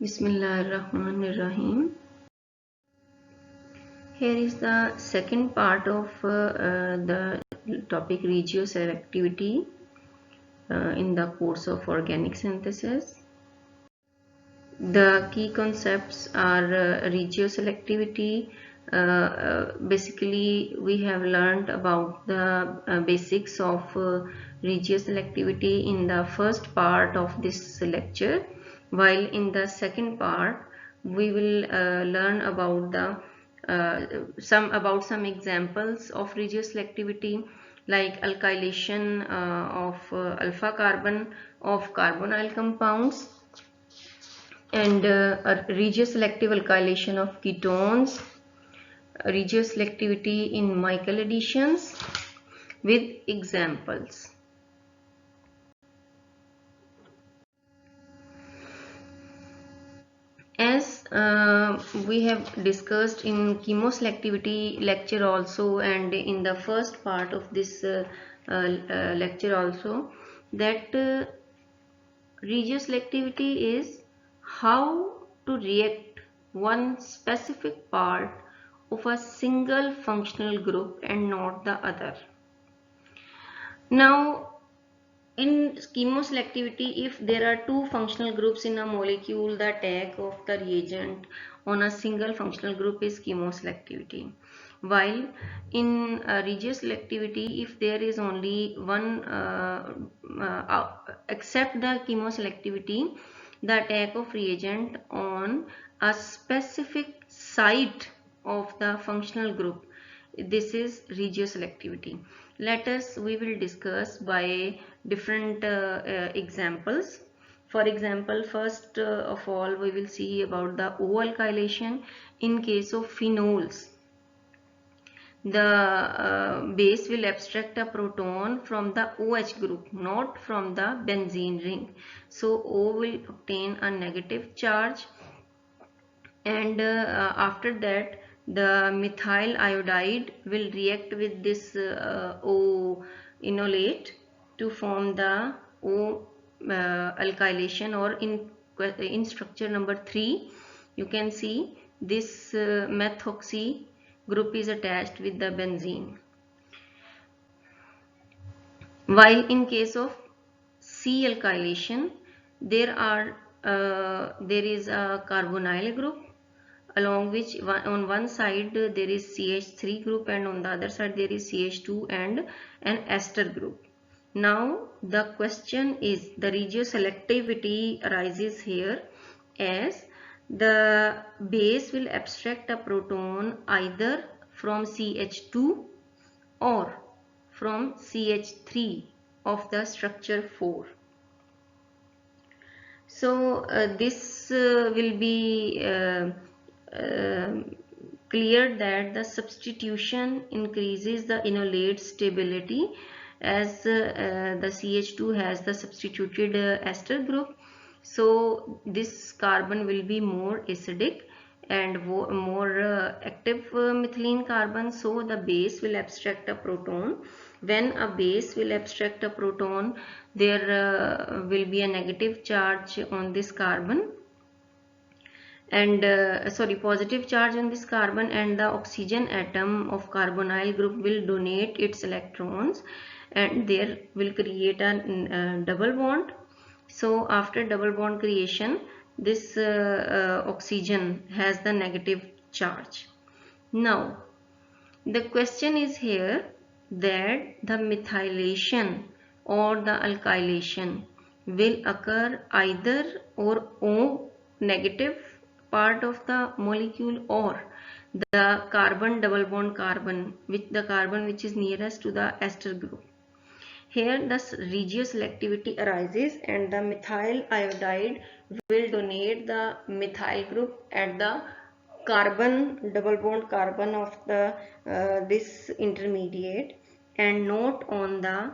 Bismillahirrahmanirrahim. Here is the second part of the topic regioselectivity in the course of organic synthesis. The key concepts are regioselectivity. Basically, we have learned about the basics of regioselectivity in the first part of this lecture, while in the second part we will learn about the some examples of regioselectivity, like alkylation of alpha carbon of carbonyl compounds, and a regioselective alkylation of ketones, regioselectivity in Michael additions with examples. As we have discussed in chemoselectivity lecture also, and in the first part of this lecture also, that regioselectivity is how to react one specific part of a single functional group and not the other. Now, in chemoselectivity, if there are two functional groups in a molecule, the attack of the reagent on a single functional group is chemoselectivity. While in regioselectivity, if there is only one, except the chemoselectivity, the attack of reagent on a specific site of the functional group, this is regioselectivity. We will discuss by different examples. For example, first of all, we will see about the O alkylation. In case of phenols, the base will abstract a proton from the OH group, not from the benzene ring. So O will obtain a negative charge, and after that the methyl iodide will react with this O enolate to form the O alkylation, or in structure number 3 you can see this methoxy group is attached with the benzene. While in case of C alkylation, there is a carbonyl group, along which on one side there is CH3 group and on the other side there is CH2 and an ester group. Now the question is, the regioselectivity arises here, as the base will abstract a proton either from CH2 or from CH3 of the structure 4. So this will be clear that the substitution increases the enolate stability, as the CH2 has the substituted ester group. So this carbon will be more acidic and more active methylene carbon. So the base will abstract a proton. When a base will abstract a proton, there will be a negative charge on this carbon, and positive charge on this carbon, and the oxygen atom of carbonyl group will donate its electrons, and there will create a double bond. So after double bond creation, this oxygen has the negative charge. Now the question is here that the methylation or the alkylation will occur either or O negative part of the molecule, or the carbon double bond carbon, the carbon which is nearest to the ester group. Here the regioselectivity arises and the methyl iodide will donate the methyl group at the carbon double bond carbon of the this intermediate, and not on the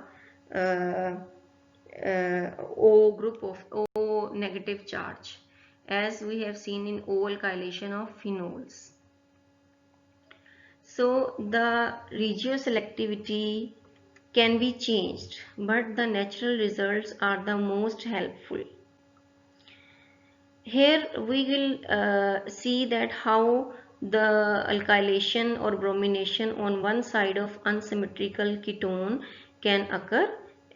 O group of O negative charge, as we have seen in O alkylation of phenols. So the regioselectivity can be changed, but the natural results are the most helpful. Here we will see that how the alkylation or bromination on one side of unsymmetrical ketone can occur,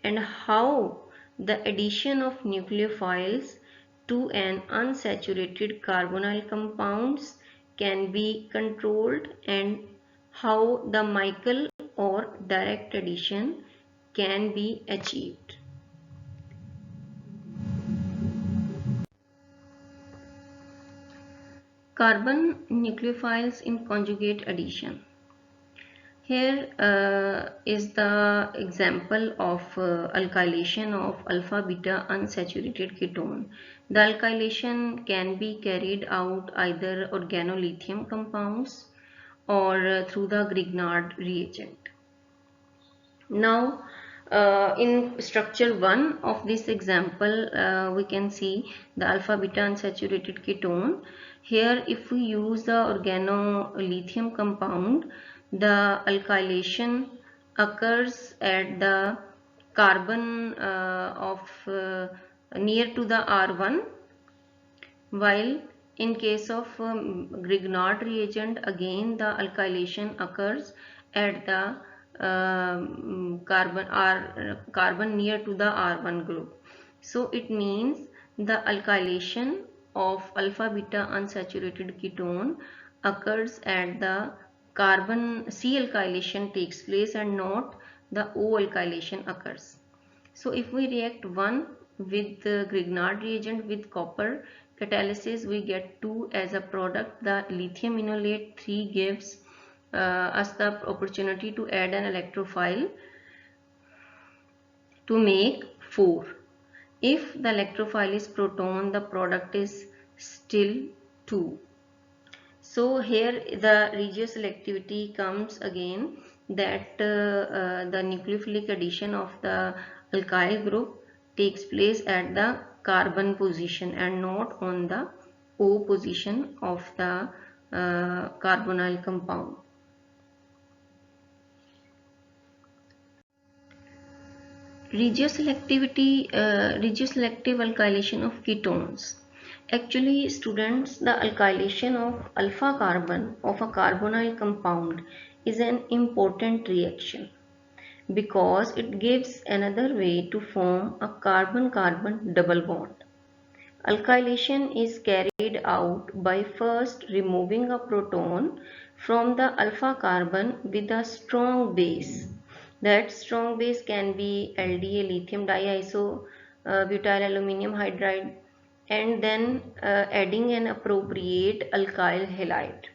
and how the addition of nucleophiles to an unsaturated carbonyl compounds can be controlled, and how the Michael or direct addition can be achieved. Carbon nucleophiles in conjugate addition. Here is the example of alkylation of alpha beta unsaturated ketone. The alkylation can be carried out either organolithium compounds or through the Grignard reagent. Now, in structure 1 of this example, we can see the alpha beta unsaturated ketone. Here, if we use the organolithium compound, the alkylation occurs at the carbon near to the R1, while in case of Grignard reagent, again the alkylation occurs at the carbon near to the R1 group. So it means the alkylation of alpha beta unsaturated ketone occurs at the carbon C alkylation takes place and not the O alkylation occurs. So if we react 1 with the Grignard reagent with copper catalysis, we get 2 as a product. The lithium enolate 3 gives us the opportunity to add an electrophile to make 4. If the electrophile is proton, the product is still 2. So here the regioselectivity comes again, that the nucleophilic addition of the alkyl group takes place at the carbon position and not on the O position of the carbonyl compound. Regioselective alkylation of ketones. Actually, students, the alkylation of alpha carbon of a carbonyl compound is an important reaction because it gives another way to form a carbon-carbon double bond. Alkylation is carried out by first removing a proton from the alpha carbon with a strong base. That strong base can be LDA, lithium diisobutyl aluminum hydride, and then adding an appropriate alkyl halide.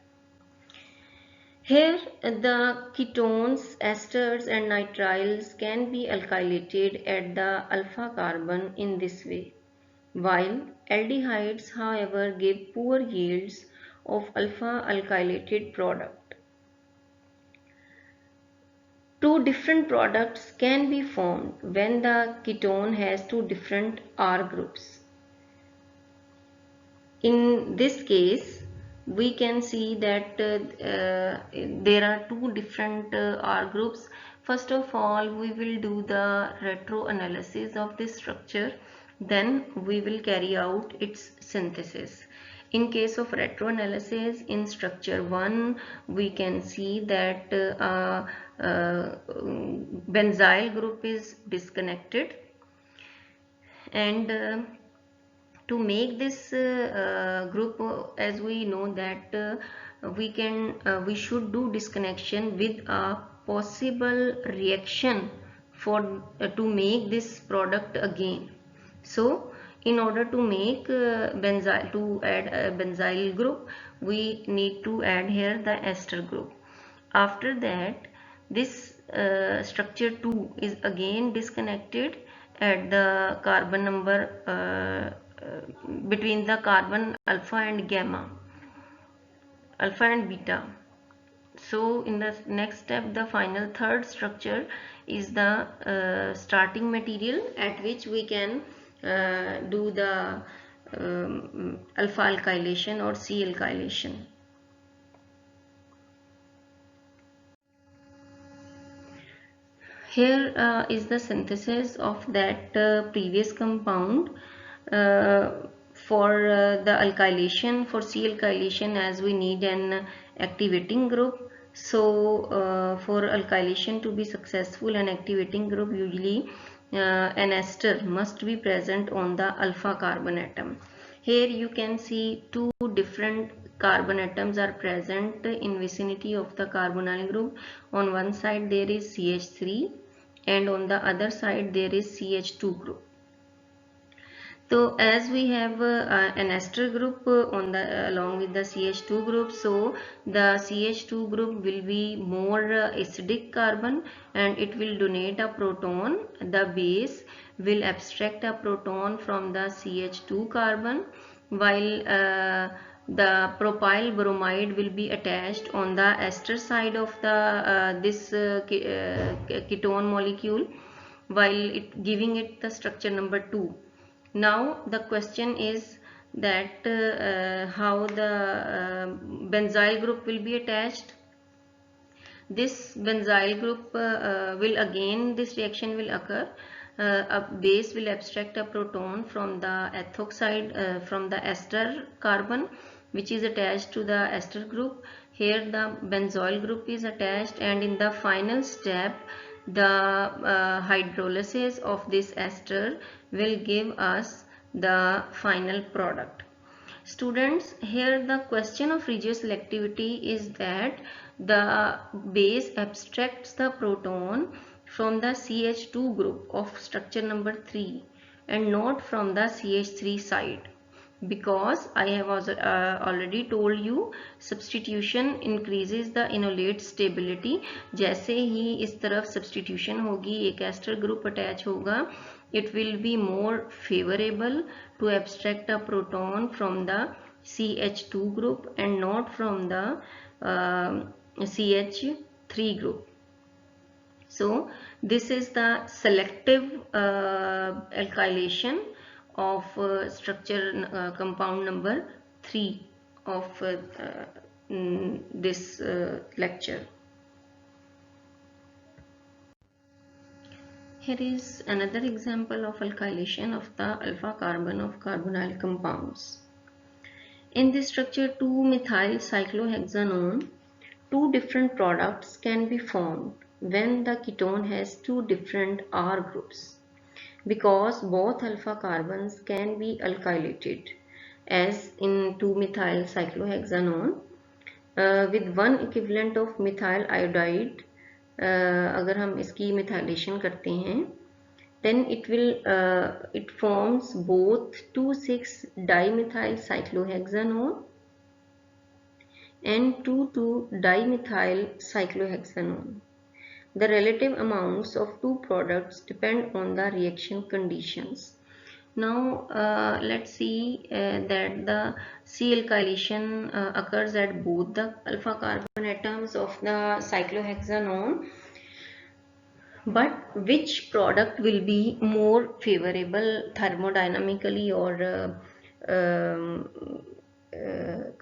Here the ketones, esters and nitriles can be alkylated at the alpha carbon in this way, while aldehydes however give poor yields of alpha alkylated product. Two different products can be formed when the ketone has two different R groups. In this case, we can see that there are two different R groups. First of all, we will do the retro analysis of this structure, then we will carry out its synthesis. In case of retro analysis, in structure 1 we can see that benzyl group is disconnected, and to make this group, as we know that we should do disconnection with a possible reaction for to make this product again. So in order to make benzyl, to add a benzyl group, we need to add here the ester group. After that, this structure 2 is again disconnected at the carbon number between the carbon alpha and gamma, alpha and beta. So in the next step, the final third structure is the starting material at which we can do the alpha alkylation or C alkylation. Here is the synthesis of that previous compound. for the alkylation, for C alkylation, as we need an activating group. So for alkylation to be successful, an activating group, usually an ester must be present on the alpha carbon atom. Here you can see two different carbon atoms are present in vicinity of the carbonyl group. On one side there is CH3 and on the other side there is CH2 group. So as we have an ester group on the along with the CH2 group, so the CH2 group will be more acidic carbon and it will donate a proton. The base will abstract a proton from the CH2 carbon, while the propyl bromide will be attached on the ester side of the this ketone molecule, while it giving it the structure number 2. Now the question is that how the benzyl group will be attached. This benzyl group will again, this reaction will occur. A base will abstract a proton from the ethoxide from the ester carbon, which is attached to the ester group. Here the benzoyl group is attached, and in the final step the hydrolysis of this ester will give us the final product. Students, here the question of regioselectivity is that the base abstracts the proton from the CH2 group of structure number 3 and not from the CH3 side, because I have also, already told you substitution increases the enolate stability. जैसे ही इस तरफ substitution होगी, एक ester group attach होगा, it will be more favorable to abstract a proton from the CH2 group and not from the CH3 group. So this is the selective alkylation of structure compound number 3 of this lecture. Here is another example of alkylation of the alpha carbon of carbonyl compounds. In this structure 2-methyl cyclohexanone, two different products can be formed when the ketone has two different R groups, because both alpha carbons can be alkylated, as in 2-methyl cyclohexanone with one equivalent of methyl iodide. अगर हम इसकी methylation करते हैं, then it forms both 2,6-dimethyl cyclohexanone and 2,2-dimethyl cyclohexanone. The relative amounts of two products depend on the reaction conditions. Now let's see that the C alkylation occurs at both the alpha carbon atoms of the cyclohexanone, but which product will be more favorable thermodynamically or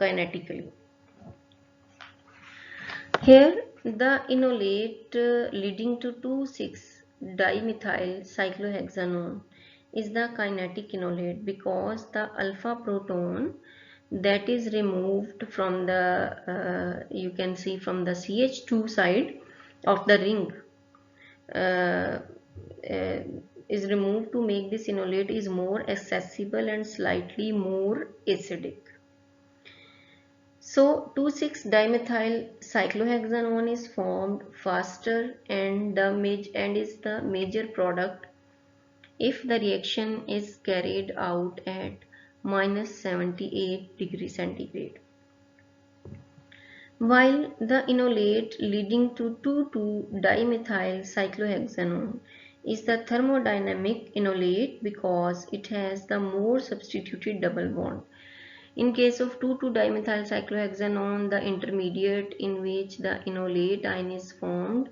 kinetically? Here the enolate leading to 2,6-dimethyl cyclohexanone is the kinetic enolate, because the alpha proton that is removed from the you can see from the CH2 side of the ring is removed to make this enolate is more accessible and slightly more acidic. So 2,6-dimethyl cyclohexanone is formed faster and is the major product if the reaction is carried out at -78 degrees centigrade, while the enolate leading to 2,2-dimethyl cyclohexanone is the thermodynamic enolate, because it has the more substituted double bond. In case of 2,2-dimethyl cyclohexanone, the intermediate in which the enolate ion is formed,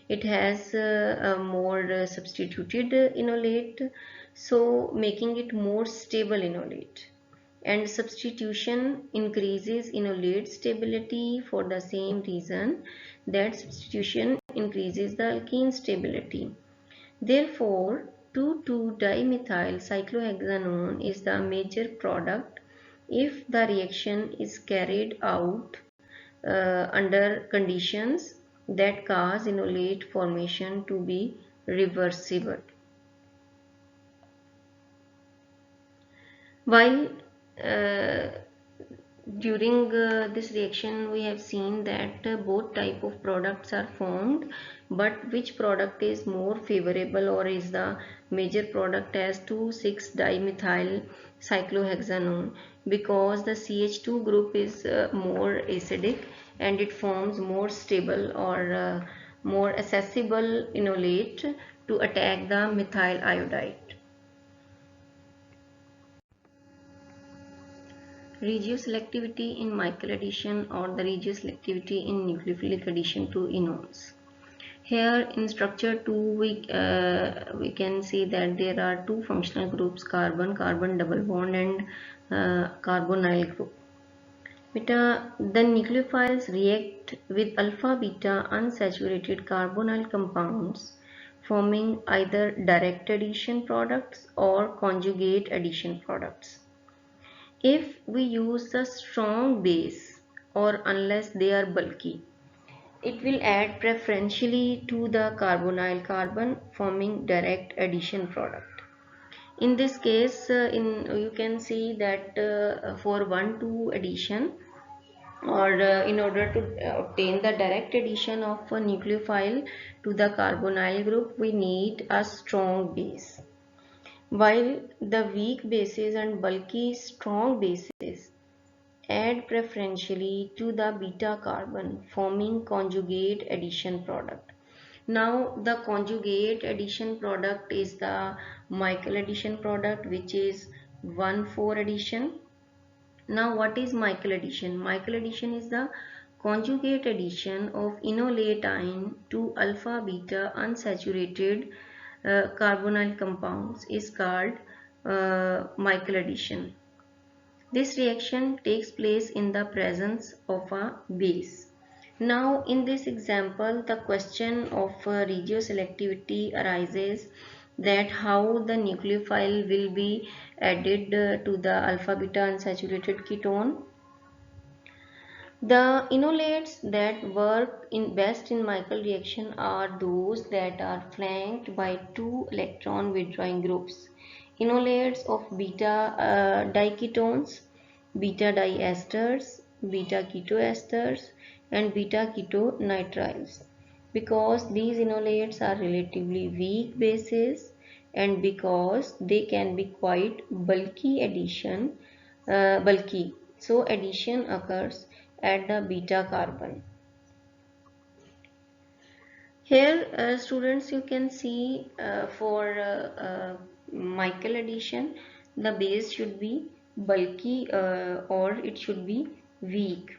it has a more substituted enolate, so making it more stable enolate. And substitution increases enolate stability for the same reason that substitution increases the alkene stability. Therefore, 2,2-dimethyl cyclohexanone is the major product if the reaction is carried out under conditions that cause enolate formation to be reversible. While during this reaction we have seen that both type of products are formed, but which product is more favorable or is the major product as 2,6-dimethyl cyclohexanone, because the CH2 group is more acidic and it forms more stable or more accessible enolate to attack the methyl iodide. Regioselectivity in Michael addition or the regioselectivity in nucleophilic addition to enones. Here in structure 2 we can see that there are two functional groups, carbon double bond and carbonyl group. Beta, the nucleophiles react with alpha beta unsaturated carbonyl compounds forming either direct addition products or conjugate addition products. If we use a strong base or unless they are bulky, it will add preferentially to the carbonyl carbon forming direct addition product. In this case, you can see that for 1,2 addition or in order to obtain the direct addition of a nucleophile to the carbonyl group, we need a strong base. While the weak bases and bulky strong bases add preferentially to the beta carbon forming conjugate addition product. Now the conjugate addition product is the Michael addition product, which is 1,4 addition. Now what is Michael addition? Michael addition is the conjugate addition of enolatine to alpha beta unsaturated carbonyl compounds is called Michael addition. This reaction takes place in the presence of a base. Now in this example, the question of regioselectivity arises, that how the nucleophile will be added to the alpha beta unsaturated ketone. The enolates that work best in Michael reaction are those that are flanked by two electron withdrawing groups. Enolates of beta diketones, beta diesters, beta ketoesters and beta ketonitriles. Because these enolates are relatively weak bases and because they can be quite bulky, so addition occurs at the beta carbon. Here students, you can see for Michael addition the base should be bulky or it should be weak.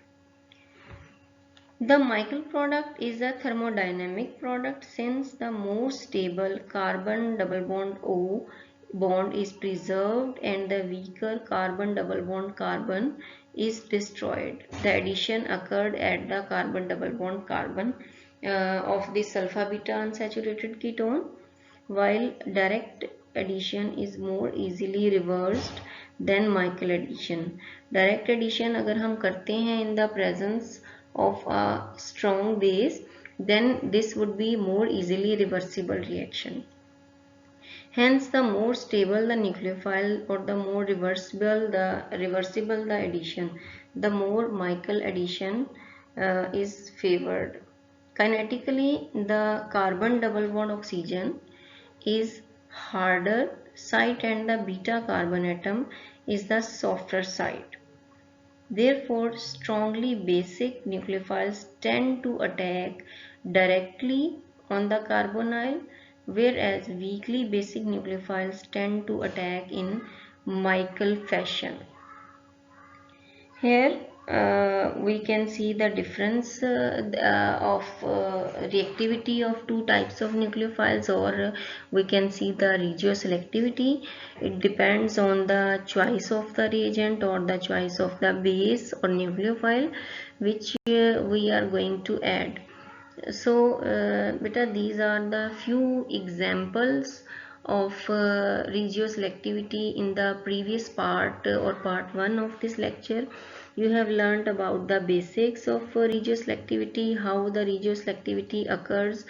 The Michael product is a thermodynamic product since the more stable carbon double bond O bond is preserved and the weaker carbon double bond carbon is destroyed. The addition occurred at the carbon double bond carbon of this alpha beta unsaturated ketone, while direct addition is more easily reversed than Michael addition. Direct addition अगर हम करते हैं in the presence of a strong base, then this would be more easily reversible reaction. Hence, the more stable the nucleophile or the more reversible the addition, the more Michael addition is favored. Kinetically, the carbon double bond oxygen is harder site and the beta carbon atom is the softer site. Therefore, strongly basic nucleophiles tend to attack directly on the carbonyl, whereas weakly basic nucleophiles tend to attack in Michael fashion. Here we can see the difference of reactivity of two types of nucleophiles, or we can see the regioselectivity. It depends on the choice of the reagent or the choice of the base or nucleophile which we are going to add. So beta, these are the few examples of regioselectivity in the previous part or part 1 of this lecture. You have learned about the basics of regioselectivity, how the regioselectivity occurs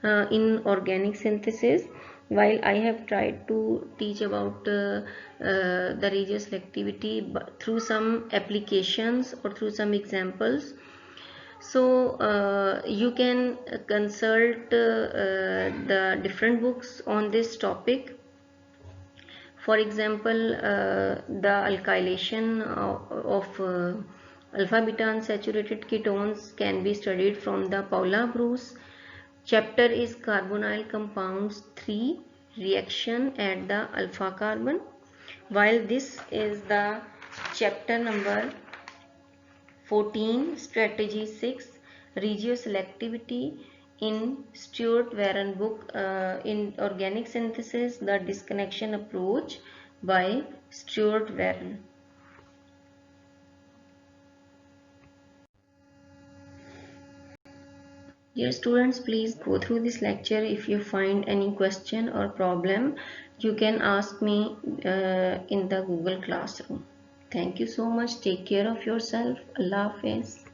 in organic synthesis, while I have tried to teach about the regioselectivity through some applications or through some examples. So you can consult the different books on this topic. For example, the alkylation of alpha beta unsaturated ketones can be studied from the Paula Bruce. Chapter is carbonyl compounds 3 reaction at the alpha carbon, while this is the chapter number 14, strategy 6, regioselectivity in Stuart Warren book in organic synthesis, the disconnection approach by Stuart Warren. Dear students, please go through this lecture. If you find any question or problem, you can ask me in the Google Classroom. Thank you so much. Take care of yourself. Allah Hafiz.